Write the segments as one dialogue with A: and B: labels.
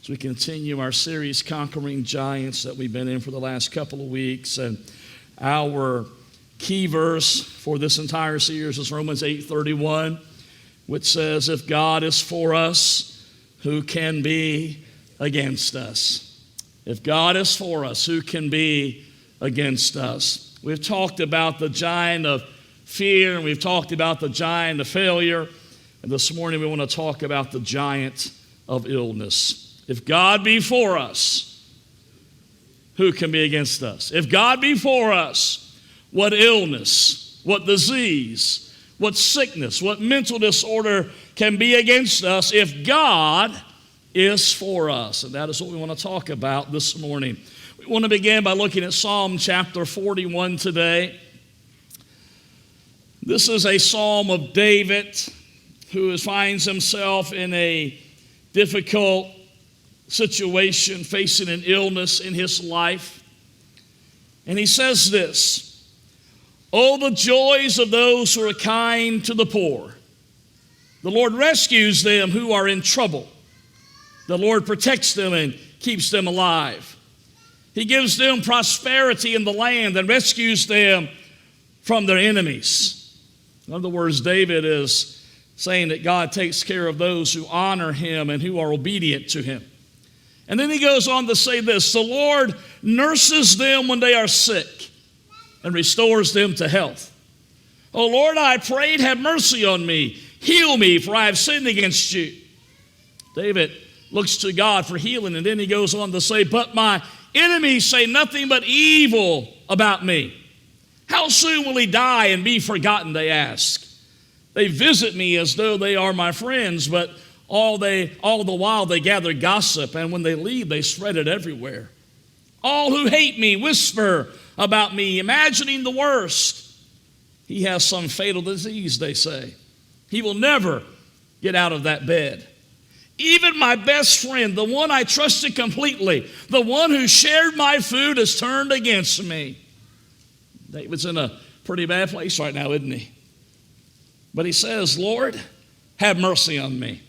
A: as we continue our series, Conquering Giants, that we've been in for the last couple of weeks. And our key verse for this entire series is Romans 8:31, which says, if God is for us, who can be against us? If God is for us, who can be against us? We've talked about the giant of fear, and we've talked about the giant of failure. And this morning we want to talk about the giant of illness. If God be for us, who can be against us? If God be for us, what illness, what disease, what sickness, what mental disorder can be against us if God is for us? And that is what we want to talk about this morning. We want to begin by looking at Psalm chapter 41 today. This is a psalm of David who finds himself in a difficult situation, facing an illness in his life. And he says this, oh, the joys of those who are kind to the poor. The Lord rescues them who are in trouble. The Lord protects them and keeps them alive. He gives them prosperity in the land and rescues them from their enemies. In other words, David is saying that God takes care of those who honor him and who are obedient to him. And then he goes on to say this, the Lord nurses them when they are sick and restores them to health. Oh Lord, I prayed, have mercy on me. Heal me, for I have sinned against you. David looks to God for healing, and then he goes on to say, but my enemies say nothing but evil about me. How soon will he die and be forgotten, they ask. They visit me as though they are my friends, but all the while they gather gossip, and when they leave, they spread it everywhere. All who hate me whisper about me, imagining the worst. He has some fatal disease, they say. He will never get out of that bed. Even my best friend, the one I trusted completely, the one who shared my food, has turned against me. David's in a pretty bad place right now, isn't he? But he says, Lord, have mercy on me.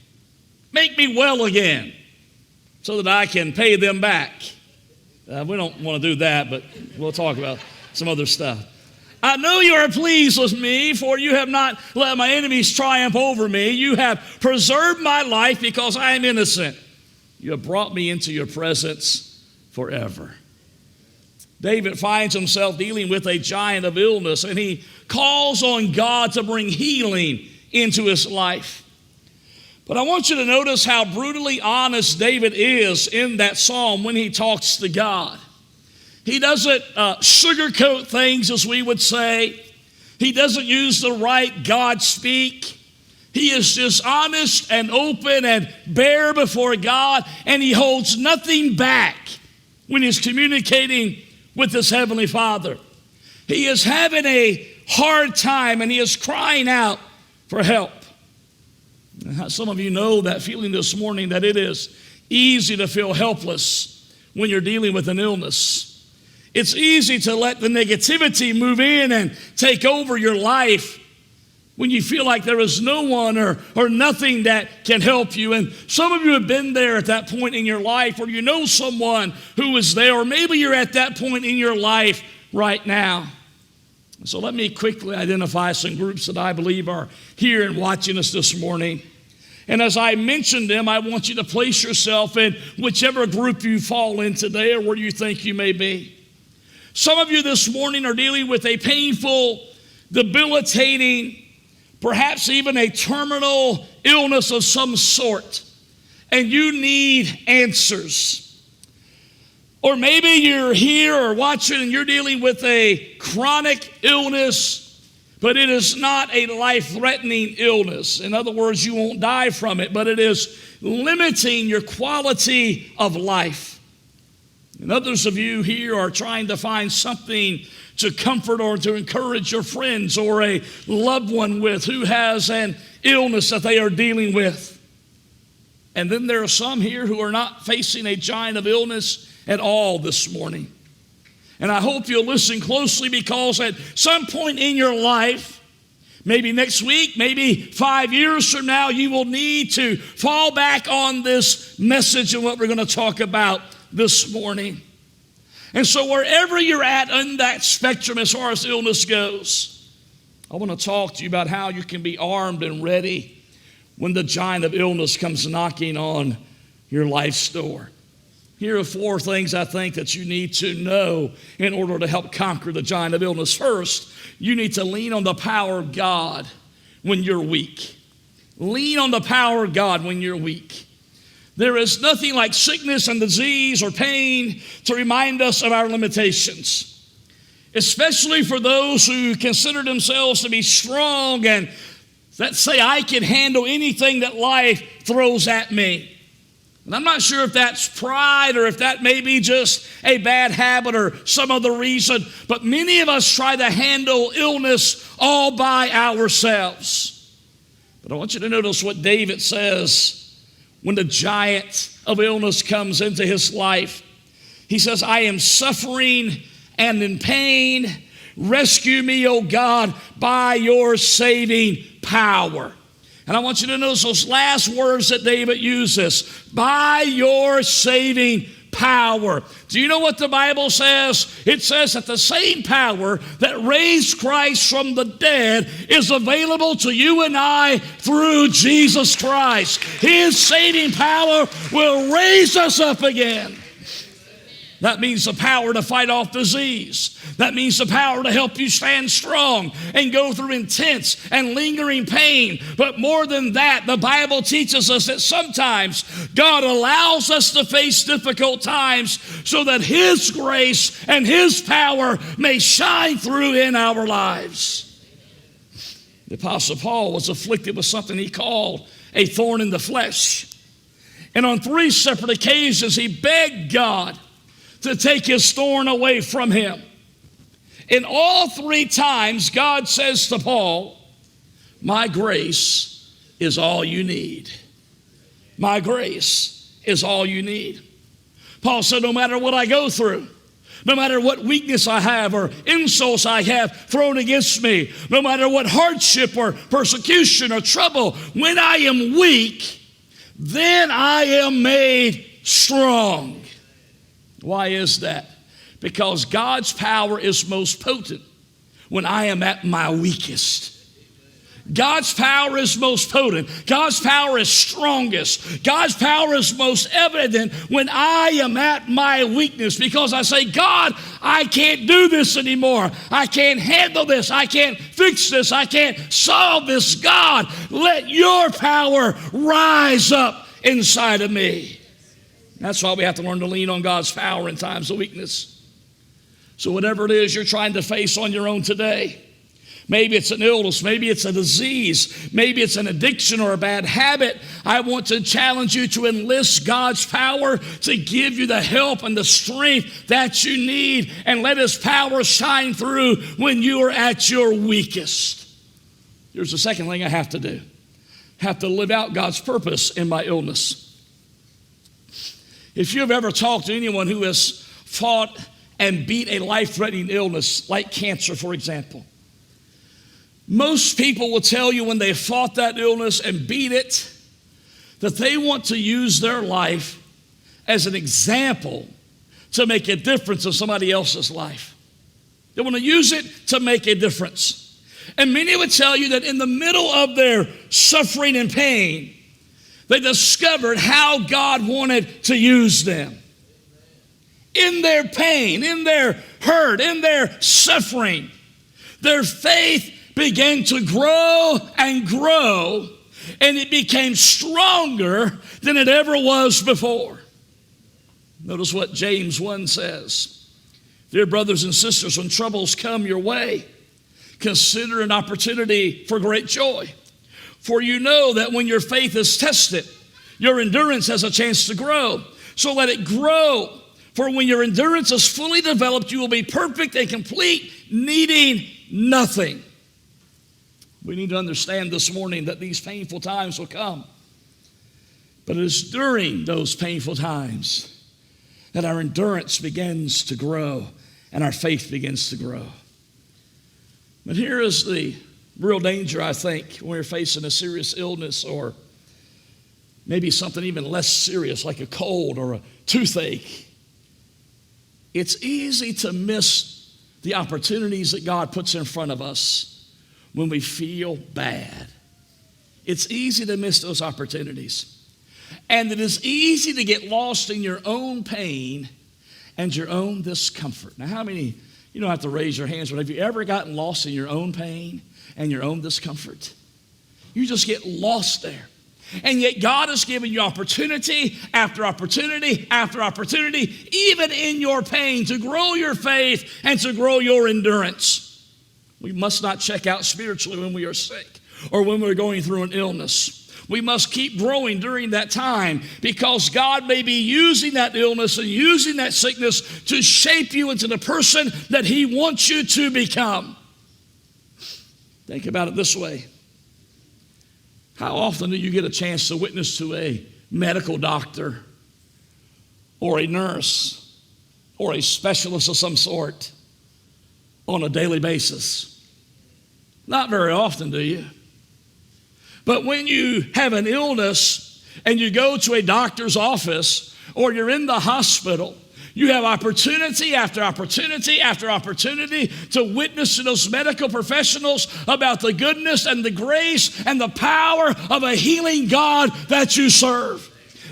A: Make me well again so that I can pay them back. We don't want to do that, but we'll talk about some other stuff. I know you are pleased with me, for you have not let my enemies triumph over me. You have preserved my life because I am innocent. You have brought me into your presence forever. David finds himself dealing with a giant of illness, and he calls on God to bring healing into his life. But I want you to notice how brutally honest David is in that psalm when he talks to God. He doesn't sugarcoat things, as we would say. He doesn't use the right God speak. He is just honest and open and bare before God, and he holds nothing back when he's communicating with his Heavenly Father. He is having a hard time, and he is crying out for help. Some of you know that feeling this morning, that it is easy to feel helpless when you're dealing with an illness. It's easy to let the negativity move in and take over your life when you feel like there is no one or nothing that can help you. And some of you have been there at that point in your life, or you know someone who is there, or maybe you're at that point in your life right now. So let me quickly identify some groups that I believe are here and watching us this morning. And as I mentioned them, I want you to place yourself in whichever group you fall in today or where you think you may be. Some of you this morning are dealing with a painful, debilitating, perhaps even a terminal illness of some sort, and you need answers. Or maybe you're here or watching and you're dealing with a chronic illness, but it is not a life-threatening illness. In other words, you won't die from it, but it is limiting your quality of life. And others of you here are trying to find something to comfort or to encourage your friends or a loved one with who has an illness that they are dealing with. And then there are some here who are not facing a giant of illness at all this morning. And I hope you'll listen closely, because at some point in your life, maybe next week, maybe 5 years from now, you will need to fall back on this message and what we're going to talk about this morning. And so wherever you're at on that spectrum as far as illness goes, I want to talk to you about how you can be armed and ready when the giant of illness comes knocking on your life's door. Here are 4 things I think that you need to know in order to help conquer the giant of illness. First, you need to lean on the power of God when you're weak. Lean on the power of God when you're weak. There is nothing like sickness and disease or pain to remind us of our limitations, especially for those who consider themselves to be strong and that say, I can handle anything that life throws at me. And I'm not sure if that's pride or if that may be just a bad habit or some other reason, but many of us try to handle illness all by ourselves. But I want you to notice what David says when the giant of illness comes into his life. He says, I am suffering and in pain. Rescue me, O God, by your saving power. And I want you to notice those last words that David uses, by your saving power. Do you know what the Bible says? It says that the same power that raised Christ from the dead is available to you and I through Jesus Christ. His saving power will raise us up again. That means the power to fight off disease. That means the power to help you stand strong and go through intense and lingering pain. But more than that, the Bible teaches us that sometimes God allows us to face difficult times so that His grace and His power may shine through in our lives. The Apostle Paul was afflicted with something he called a thorn in the flesh. And on 3 separate occasions, he begged God to take his thorn away from him. And all 3 times, God says to Paul, my grace is all you need. My grace is all you need. Paul said, no matter what I go through, no matter what weakness I have or insults I have thrown against me, no matter what hardship or persecution or trouble, when I am weak, then I am made strong. Why is that? Because God's power is most potent when I am at my weakest. God's power is most potent. God's power is strongest. God's power is most evident when I am at my weakness, because I say, God, I can't do this anymore. I can't handle this. I can't fix this. I can't solve this. God, let your power rise up inside of me. That's why we have to learn to lean on God's power in times of weakness. So whatever it is you're trying to face on your own today, maybe it's an illness, maybe it's a disease, maybe it's an addiction or a bad habit, I want to challenge you to enlist God's power to give you the help and the strength that you need, and let His power shine through when you are at your weakest. Here's the second thing I have to do. I have to live out God's purpose in my illness. If you've ever talked to anyone who has fought and beat a life-threatening illness, like cancer, for example, most people will tell you when they fought that illness and beat it, that they want to use their life as an example to make a difference in somebody else's life. They want to use it to make a difference. And many would tell you that in the middle of their suffering and pain, they discovered how God wanted to use them. In their pain, in their hurt, in their suffering, their faith began to grow and grow, and it became stronger than it ever was before. Notice what James 1 says. Dear brothers and sisters, when troubles come your way, consider an opportunity for great joy. For you know that when your faith is tested, your endurance has a chance to grow. So let it grow. For when your endurance is fully developed, you will be perfect and complete, needing nothing. We need to understand this morning that these painful times will come. But it is during those painful times that our endurance begins to grow and our faith begins to grow. But here is the Real danger, I think, when we're facing a serious illness or maybe something even less serious like a cold or a toothache. It's easy to miss the opportunities that God puts in front of us when we feel bad. It's easy to miss those opportunities. And it is easy to get lost in your own pain and your own discomfort. Now, how many, you don't have to raise your hands, but have you ever gotten lost in your own pain and your own discomfort? You just get lost there. And yet God has given you opportunity after opportunity after opportunity, even in your pain, to grow your faith and to grow your endurance. We must not check out spiritually when we are sick or when we're going through an illness. We must keep growing during that time because God may be using that illness and using that sickness to shape you into the person that He wants you to become. Think about it this way. How often do you get a chance to witness to a medical doctor or a nurse or a specialist of some sort on a daily basis? Not very often, do you? But when you have an illness and you go to a doctor's office or you're in the hospital, you have opportunity after opportunity after opportunity to witness to those medical professionals about the goodness and the grace and the power of a healing God that you serve.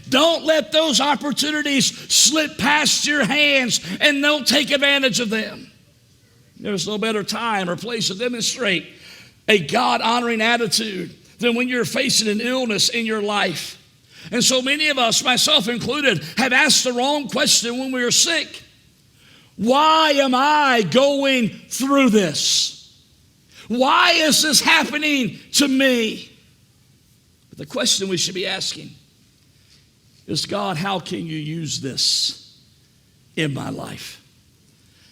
A: Don't let those opportunities slip past your hands and don't take advantage of them. There's no better time or place to demonstrate a God-honoring attitude than when you're facing an illness in your life. And so many of us, myself included, have asked the wrong question when we are sick. Why am I going through this? Why is this happening to me? But the question we should be asking is, God, how can you use this in my life?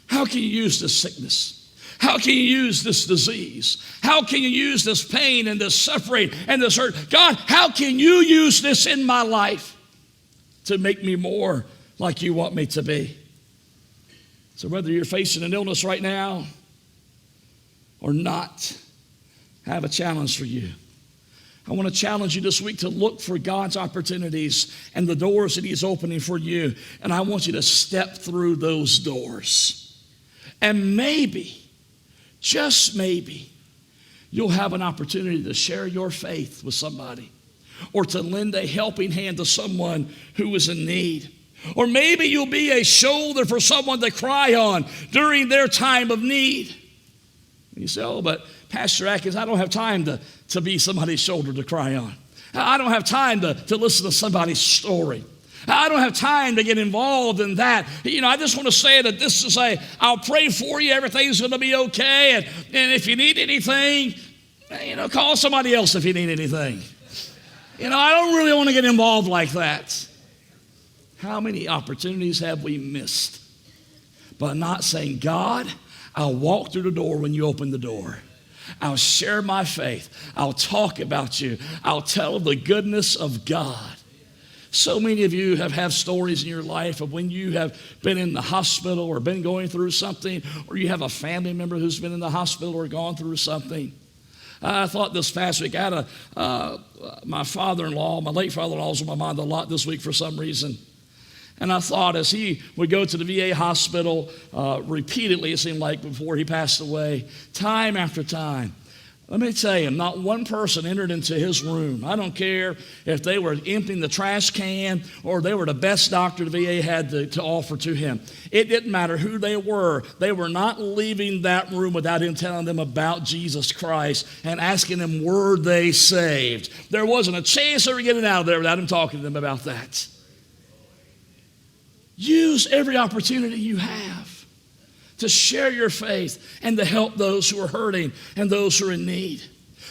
A: How can you use this sickness? How can you use this disease? How can you use this pain and this suffering and this hurt? God, how can you use this in my life to make me more like you want me to be? So whether you're facing an illness right now or not, I have a challenge for you. I want to challenge you this week to look for God's opportunities and the doors that He's opening for you. And I want you to step through those doors. And maybe, just maybe, you'll have an opportunity to share your faith with somebody or to lend a helping hand to someone who is in need. Or maybe you'll be a shoulder for someone to cry on during their time of need. And you say, oh, but Pastor Atkins, I don't have time to be somebody's shoulder to cry on. I don't have time to listen to somebody's story. I don't have time to get involved in that. I just want to say that this is I'll pray for you. Everything's going to be okay. And if you need anything, call somebody else if you need anything. I don't really want to get involved like that. How many opportunities have we missed by not saying, God, I'll walk through the door when you open the door. I'll share my faith. I'll talk about you. I'll tell of the goodness of God. So many of you have stories in your life of when you have been in the hospital or been going through something, or you have a family member who's been in the hospital or gone through something. I thought this past week, I had my father-in-law, my late father-in-law was on my mind a lot this week for some reason. And I thought as he would go to the VA hospital repeatedly, it seemed like before he passed away, time after time, let me tell you, not one person entered into his room. I don't care if they were emptying the trash can or they were the best doctor the VA had to offer to him. It didn't matter who they were. They were not leaving that room without him telling them about Jesus Christ and asking them, were they saved? There wasn't a chance they were getting out of there without him talking to them about that. Use every opportunity you have to share your faith and to help those who are hurting and those who are in need.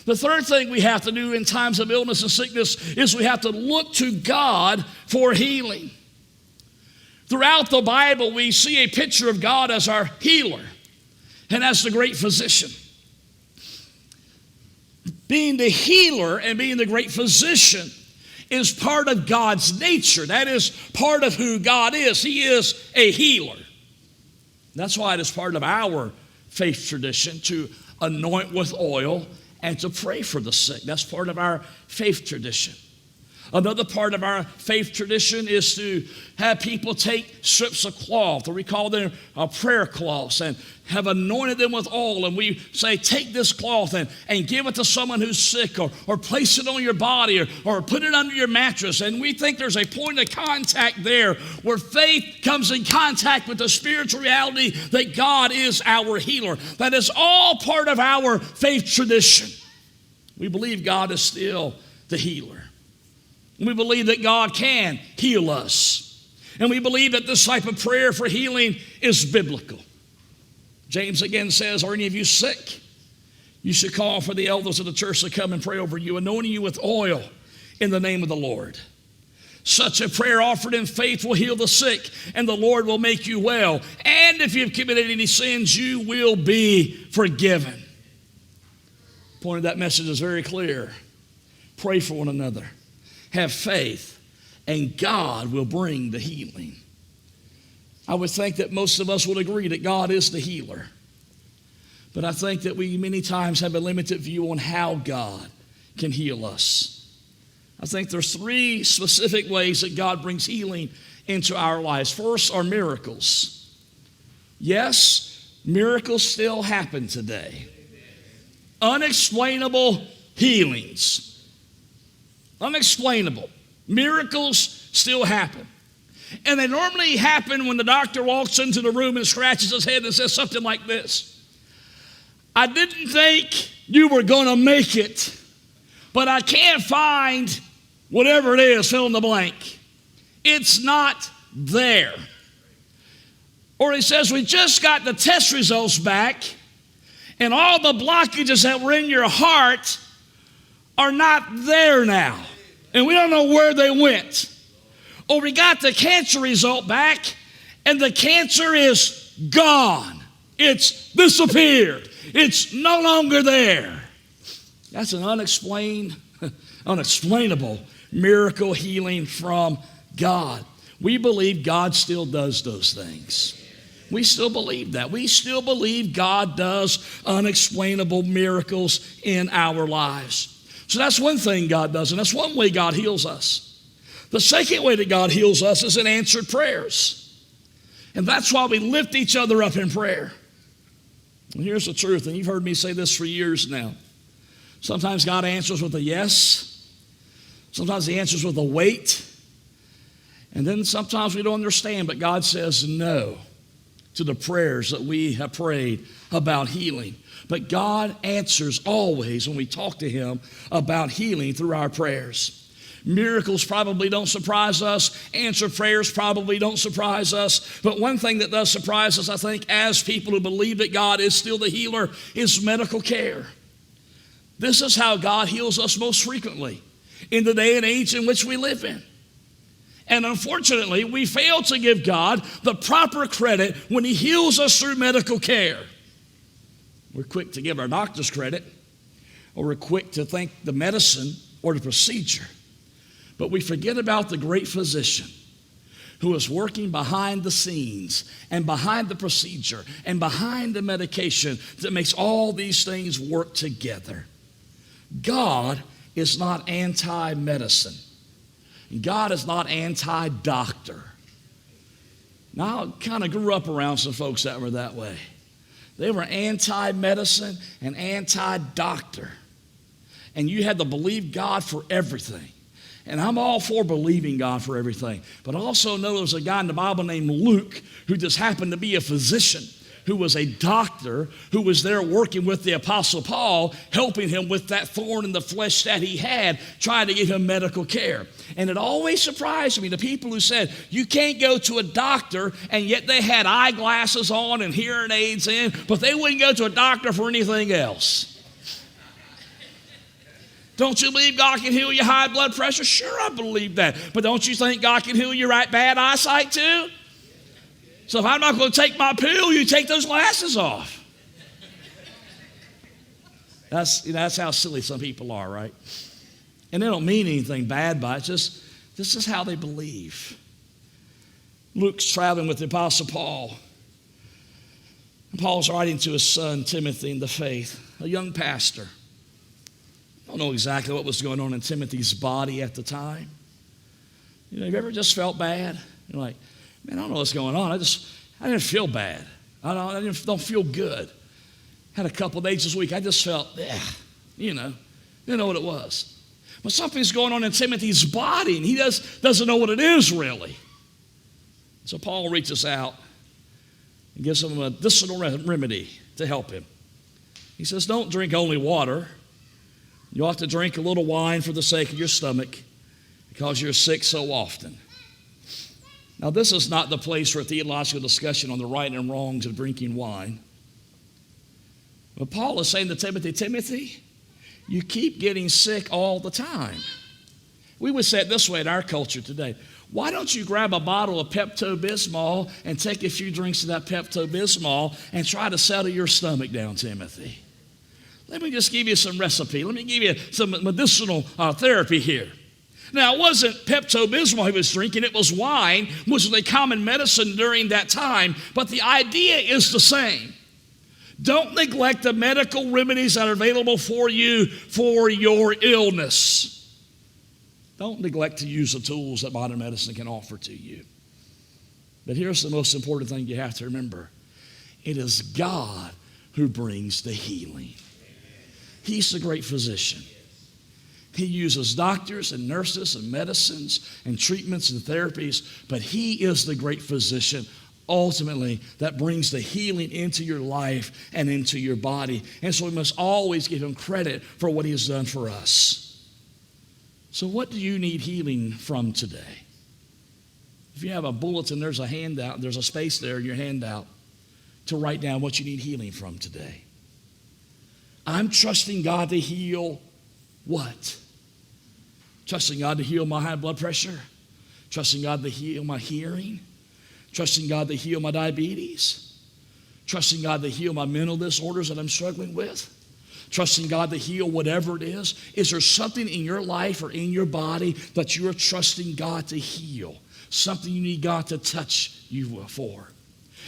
A: The third thing we have to do in times of illness and sickness is we have to look to God for healing. Throughout the Bible, we see a picture of God as our healer and as the great physician. Being the healer and being the great physician is part of God's nature. That is part of who God is. He is a healer. That's why it is part of our faith tradition to anoint with oil and to pray for the sick. That's part of our faith tradition. Another part of our faith tradition is to have people take strips of cloth, or we call them prayer cloths, and have anointed them with oil. And we say, take this cloth and give it to someone who's sick, or place it on your body, or put it under your mattress. And we think there's a point of contact there where faith comes in contact with the spiritual reality that God is our healer. That is all part of our faith tradition. We believe God is still the healer. We believe that God can heal us. And we believe that this type of prayer for healing is biblical. James again says, are any of you sick? You should call for the elders of the church to come and pray over you, anointing you with oil in the name of the Lord. Such a prayer offered in faith will heal the sick, and the Lord will make you well. And if you've committed any sins, you will be forgiven. The point of that message is very clear. Pray for one another. Have faith, and God will bring the healing. I would think that most of us would agree that God is the healer. But I think that we many times have a limited view on how God can heal us. I think there's 3 specific ways that God brings healing into our lives. First are miracles. Yes, miracles still happen today. Unexplainable healings. Unexplainable. Miracles still happen. And they normally happen when the doctor walks into the room and scratches his head and says something like this. I didn't think you were going to make it, but I can't find whatever it is, fill in the blank. It's not there. Or he says, we just got the test results back, and all the blockages that were in your heart are not there now. And we don't know where they went. Or we got the cancer result back, and the cancer is gone. It's disappeared. It's no longer there. That's an unexplainable miracle healing from God. We believe God still does those things. We still believe that. We still believe God does unexplainable miracles in our lives. So that's one thing God does, and that's one way God heals us. The second way that God heals us is in answered prayers. And that's why we lift each other up in prayer. And here's the truth, and you've heard me say this for years now. Sometimes God answers with a yes. Sometimes he answers with a wait. And then sometimes we don't understand, but God says no to the prayers that we have prayed about healing. But God answers always when we talk to him about healing through our prayers. Miracles probably don't surprise us. Answered prayers probably don't surprise us. But one thing that does surprise us, I think, as people who believe that God is still the healer, is medical care. This is how God heals us most frequently in the day and age in which we live in. And unfortunately, we fail to give God the proper credit when he heals us through medical care. We're quick to give our doctors credit, or we're quick to thank the medicine or the procedure. But we forget about the great physician who is working behind the scenes and behind the procedure and behind the medication that makes all these things work together. God is not anti-medicine. God is not anti-doctor. Now, I kind of grew up around some folks that were that way. They were anti-medicine and anti-doctor. And you had to believe God for everything. And I'm all for believing God for everything. But I also know there was a guy in the Bible named Luke who just happened to be a physician, who was a doctor, who was there working with the Apostle Paul, helping him with that thorn in the flesh that he had, trying to give him medical care. And it always surprised me, the people who said, you can't go to a doctor, and yet they had eyeglasses on and hearing aids in, but they wouldn't go to a doctor for anything else. Don't you believe God can heal your high blood pressure? Sure, I believe that. But don't you think God can heal your bad eyesight too? So if I'm not going to take my pill, you take those glasses off. That's how silly some people are, right? And they don't mean anything bad by it. Just this is how they believe. Luke's traveling with the Apostle Paul. And Paul's writing to his son Timothy in the faith, a young pastor. don't know exactly what was going on in Timothy's body at the time. You know, have you ever just felt bad? You're like, man, I don't know what's going on. I didn't feel bad. I don't feel good. Had a couple of days this week, I just felt, didn't know what it was. But something's going on in Timothy's body, and he doesn't know what it is really. So Paul reaches out and gives him a medicinal remedy to help him. He says, don't drink only water. You ought to drink a little wine for the sake of your stomach because you're sick so often. Now, this is not the place for a theological discussion on the right and wrongs of drinking wine. But Paul is saying to Timothy, you keep getting sick all the time. We would say it this way in our culture today. Why don't you grab a bottle of Pepto-Bismol and take a few drinks of that Pepto-Bismol and try to settle your stomach down, Timothy? Let me just give you some recipe. Let me give you some medicinal therapy here. Now, it wasn't Pepto-Bismol he was drinking. It was wine, which was a common medicine during that time. But the idea is the same. Don't neglect the medical remedies that are available for you for your illness. Don't neglect to use the tools that modern medicine can offer to you. But here's the most important thing you have to remember. It is God who brings the healing. He's the great physician. He uses doctors and nurses and medicines and treatments and therapies, but he is the great physician ultimately that brings the healing into your life and into your body. And so we must always give him credit for what he has done for us. So what do you need healing from today? If you have a bulletin, there's a handout, there's a space there in your handout to write down what you need healing from today. I'm trusting God to heal what? Trusting God to heal my high blood pressure. Trusting God to heal my hearing. Trusting God to heal my diabetes. Trusting God to heal my mental disorders that I'm struggling with. Trusting God to heal whatever it is. Is there something in your life or in your body that you are trusting God to heal? Something you need God to touch you for?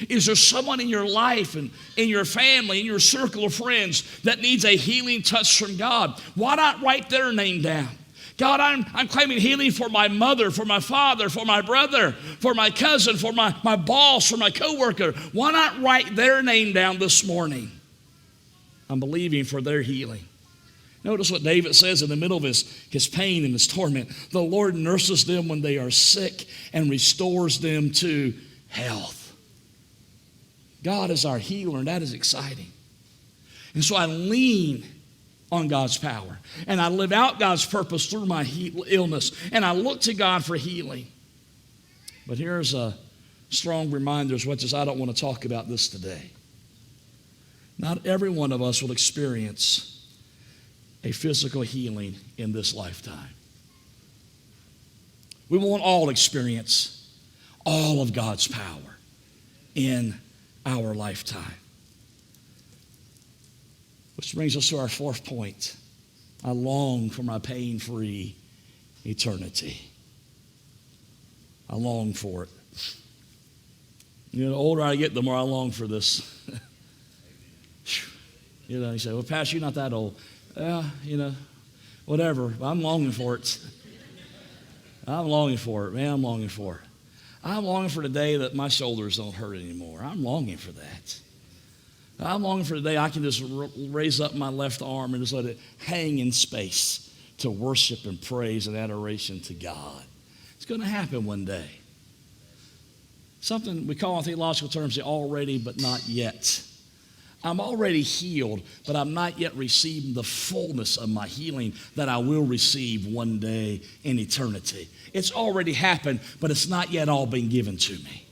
A: Is there someone in your life and in your family, in your circle of friends that needs a healing touch from God? Why not write their name down? God, I'm claiming healing for my mother, for my father, for my brother, for my cousin, for my boss, for my coworker. Why not write their name down this morning? I'm believing for their healing. Notice what David says in the middle of his pain and his torment. The Lord nurses them when they are sick and restores them to health. God is our healer, and that is exciting. And so I lean on God's power, and I live out God's purpose through my illness, and I look to God for healing. But here's a strong reminder, as much as I don't want to talk about this today. Not every one of us will experience a physical healing in this lifetime. We won't all experience all of God's power in our lifetime. Which brings us to our fourth point. I long for my pain-free eternity. I long for it. You know, the older I get, the more I long for this. You know, you say, well, Pastor, you're not that old. Whatever. I'm longing for it. I'm longing for it, man. I'm longing for it. I'm longing for the day that my shoulders don't hurt anymore. I'm longing for that. I'm longing for the day I can just raise up my left arm and just let it hang in space to worship and praise and adoration to God. It's going to happen one day. Something we call in theological terms the already but not yet. I'm already healed, but I'm not yet receiving the fullness of my healing that I will receive one day in eternity. It's already happened, but it's not yet all been given to me.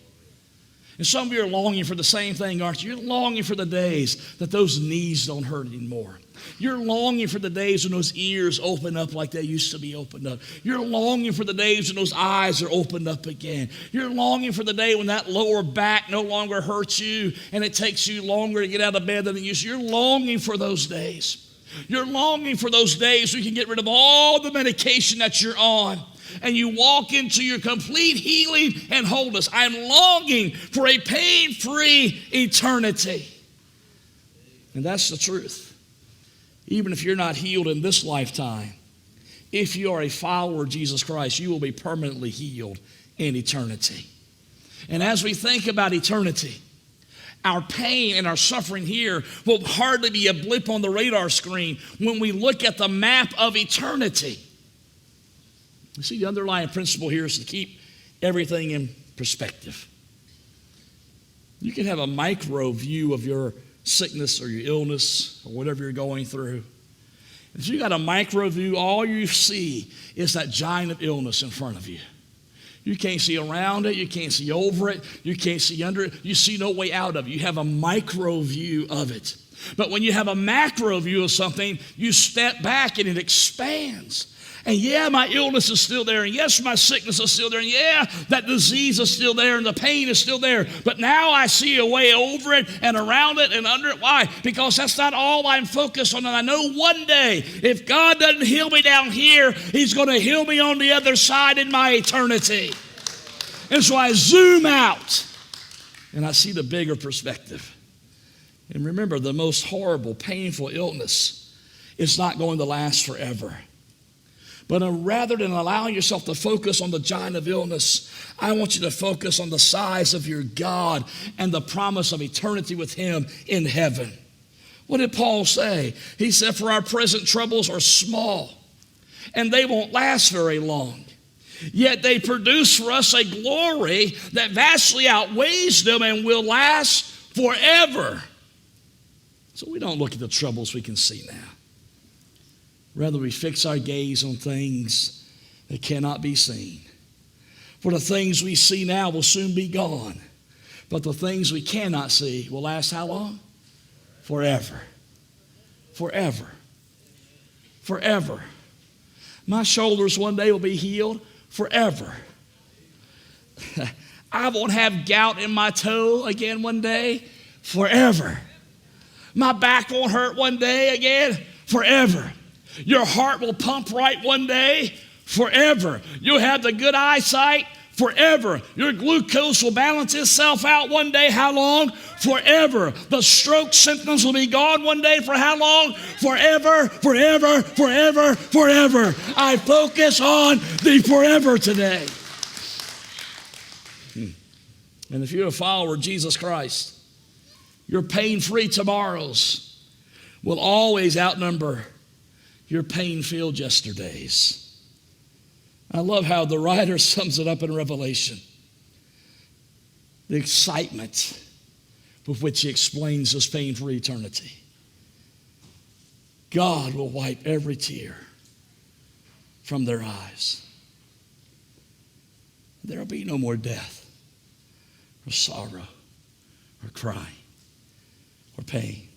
A: And some of you are longing for the same thing, aren't you? You're longing for the days that those knees don't hurt anymore. You're longing for the days when those ears open up like they used to be opened up. You're longing for the days when those eyes are opened up again. You're longing for the day when that lower back no longer hurts you and it takes you longer to get out of bed than it used to. You're longing for those days. You're longing for those days where you can get rid of all the medication that you're on and you walk into your complete healing and wholeness. I'm longing for a pain-free eternity. And that's the truth. even if you're not healed in this lifetime, if you are a follower of Jesus Christ, you will be permanently healed in eternity. And as we think about eternity, our pain and our suffering here will hardly be a blip on the radar screen when we look at the map of eternity. You see, the underlying principle here is to keep everything in perspective. You can have a micro view of your sickness or your illness or whatever you're going through. If you got a micro view, all you see is that giant of illness in front of you. You can't see around it. You can't see over it. You can't see under it. You see no way out of it. You have a micro view of it. But when you have a macro view of something, you step back and it expands. And yeah, my illness is still there. And yes, my sickness is still there. And yeah, that disease is still there. And the pain is still there. But now I see a way over it and around it and under it. Why? Because that's not all I'm focused on. And I know one day, if God doesn't heal me down here, He's going to heal me on the other side in my eternity. And so I zoom out and I see the bigger perspective. And remember, the most horrible, painful illness is not going to last forever. But rather than allowing yourself to focus on the giant of illness, I want you to focus on the size of your God and the promise of eternity with Him in heaven. What did Paul say? He said, for our present troubles are small, and they won't last very long. Yet they produce for us a glory that vastly outweighs them and will last forever. So we don't look at the troubles we can see now. Rather, we fix our gaze on things that cannot be seen. For the things we see now will soon be gone. But the things we cannot see will last how long? Forever. Forever. Forever. My shoulders one day will be healed forever. I won't have gout in my toe again one day. Forever. My back won't hurt one day again. Forever. Your heart will pump right one day, forever. You'll have the good eyesight, forever. Your glucose will balance itself out one day, how long? Forever. The stroke symptoms will be gone one day, for how long? Forever, forever, forever, forever. I focus on the forever today. And if you're a follower of Jesus Christ, your pain-free tomorrows will always outnumber your pain-filled yesterdays. I love how the writer sums it up in Revelation. The excitement with which he explains this pain-free eternity. God will wipe every tear from their eyes. There will be no more death, or sorrow, or crying, or pain.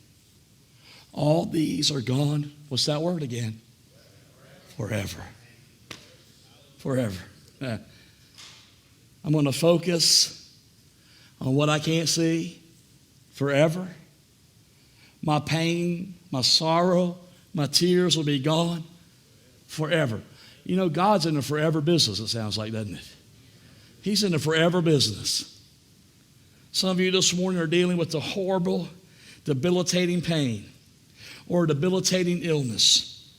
A: All these are gone. What's that word again? Forever. Forever. I'm going to focus on what I can't see forever. My pain, my sorrow, my tears will be gone forever. You know, God's in the forever business, it sounds like, doesn't it? He's in the forever business. Some of you this morning are dealing with the horrible, debilitating pain or debilitating illness.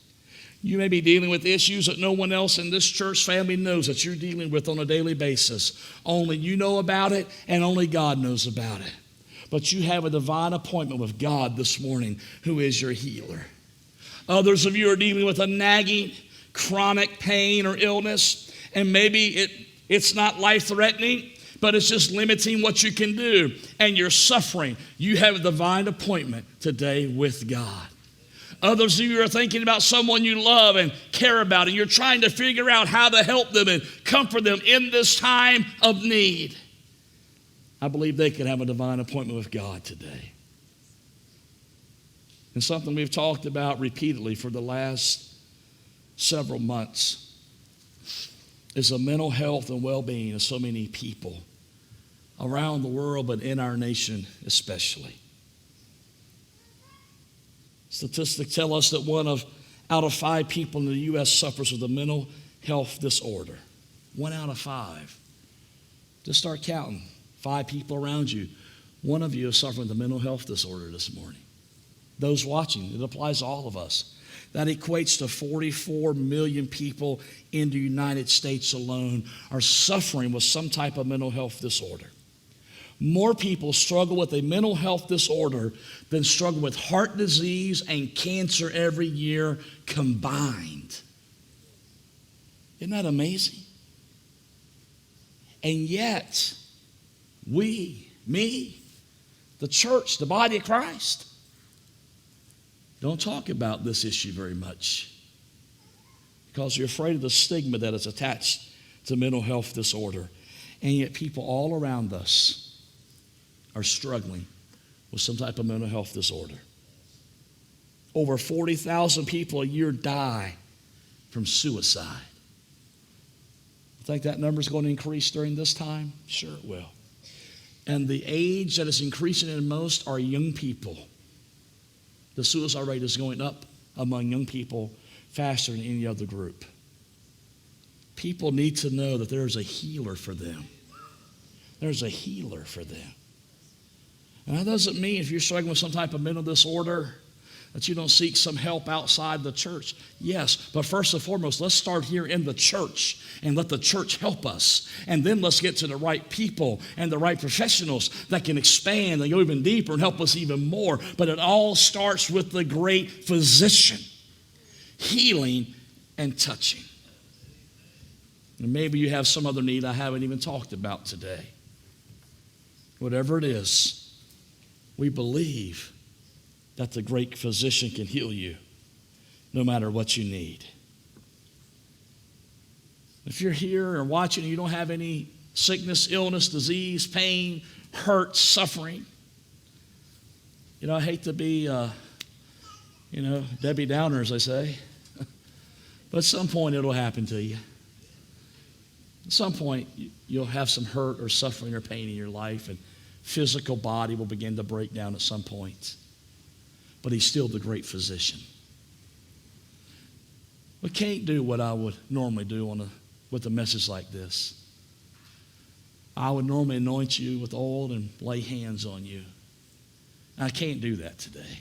A: You may be dealing with issues that no one else in this church family knows that you're dealing with on a daily basis. Only you know about it, and only God knows about it. But you have a divine appointment with God this morning, who is your healer. Others of you are dealing with a nagging, chronic pain or illness, and maybe it's not life-threatening, but it's just limiting what you can do, and you're suffering. You have a divine appointment today with God. Others of you are thinking about someone you love and care about, and you're trying to figure out how to help them and comfort them in this time of need. I believe they can have a divine appointment with God today. And something we've talked about repeatedly for the last several months is the mental health and well-being of so many people around the world, but in our nation especially. Statistics tell us that out of 5 people in the U.S. suffers with a mental health disorder. 1 out of 5. Just start counting. 5 people around you. One of you is suffering with a mental health disorder this morning. Those watching, it applies to all of us. That equates to 44 million people in the United States alone are suffering with some type of mental health disorder. More people struggle with a mental health disorder than struggle with heart disease and cancer every year combined. Isn't that amazing? And yet, we, me, the church, the body of Christ, don't talk about this issue very much because you're afraid of the stigma that is attached to mental health disorder. And yet people all around us are struggling with some type of mental health disorder. Over 40,000 people a year die from suicide. You think that number is going to increase during this time? Sure it will. And the age that is increasing in most are young people. The suicide rate is going up among young people faster than any other group. People need to know that there's a healer for them. There's a healer for them. And that doesn't mean if you're struggling with some type of mental disorder that you don't seek some help outside the church. Yes, but first and foremost, let's start here in the church and let the church help us. And then let's get to the right people and the right professionals that can expand and go even deeper and help us even more. But it all starts with the great physician, healing and touching. And maybe you have some other need I haven't even talked about today. Whatever it is, we believe that the great physician can heal you no matter what you need. If you're here or watching and you don't have any sickness, illness, disease, pain, hurt, suffering, I hate to be, Debbie Downer, as they say, but at some point it'll happen to you. At some point you'll have some hurt or suffering or pain in your life, and physical body will begin to break down at some point. But he's still the great physician. We can't do what I would normally do with a message like this. I would normally anoint you with oil and lay hands on you. I can't do that today.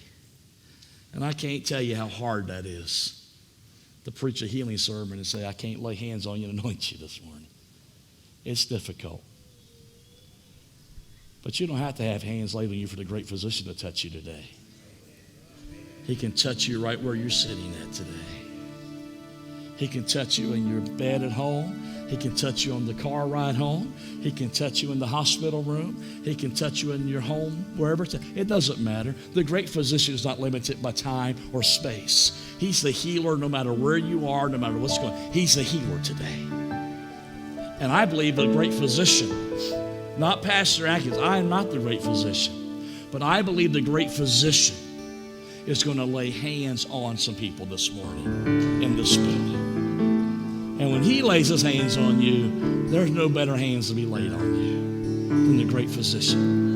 A: And I can't tell you how hard that is to preach a healing sermon and say, I can't lay hands on you and anoint you this morning. It's difficult. But you don't have to have hands laid on you for the great physician to touch you today. He can touch you right where you're sitting at today. He can touch you in your bed at home. He can touch you on the car ride home. He can touch you in the hospital room. He can touch you in your home, wherever. It doesn't matter. The great physician is not limited by time or space. He's the healer no matter where you are, no matter what's going on. He's the healer today. And I believe the great physician, not Pastor Atkins, I am not the great physician, but I believe the great physician is going to lay hands on some people this morning in this building. And when he lays his hands on you, there's no better hands to be laid on you than the great physician.